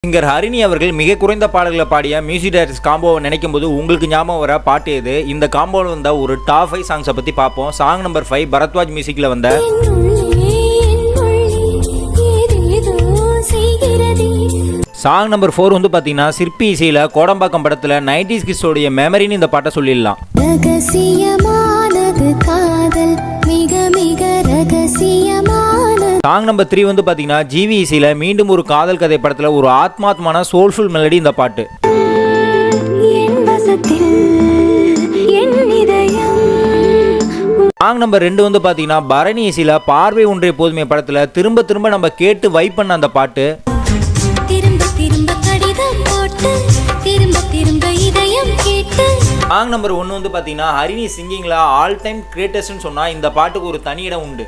Singer Harini அவர்கள் மிக குறைந்த பாடல்களை பாடிய மியூசிக் டைரக்டர்ஸ் காம்போவை நினைக்கும் போது உங்களுக்கு ஞாபகம் வர பாட்டு எது? இந்த காம்போவில் வந்த ஒரு டாப் 5 சாங்ஸை பற்றி பார்ப்போம். சாங் நம்பர் 5 பரத்வாஜ் மியூசிக்கில் வந்த சாங் நம்பர் 4 வந்து பார்த்தீங்கன்னா சிற்பி இசையில் கோடம்பாக்கம் படத்தில் 90s கிட்ஸோடைய மெமரின்னு இந்த பாட்டை சொல்லிடலாம். சாங் நம்பர் 3 வந்து பார்த்தீங்கன்னா ஜிவி இசையில் மீண்டும் ஒரு காதல் கதை படத்தில் ஒரு ஆத்மாத்மான சோல்ஃபுல் மெலடி இந்த பாட்டு. சாங் நம்பர் 2 வந்து பார்த்தீங்கன்னா பரணி இசையில் பார்வை ஒன்றிய போதுமே படத்தில் திரும்ப திரும்ப நம்ம கேட்டு வைப் பண்ண அந்த பாட்டு. சாங் நம்பர் 1 வந்து பார்த்தீங்கன்னா ஹரிணி சிங்கிங்கில் ஆல் டைம் கிரேட்டஸ்ட்னு சொன்னால் இந்த பாட்டுக்கு ஒரு தனி இடம் உண்டு.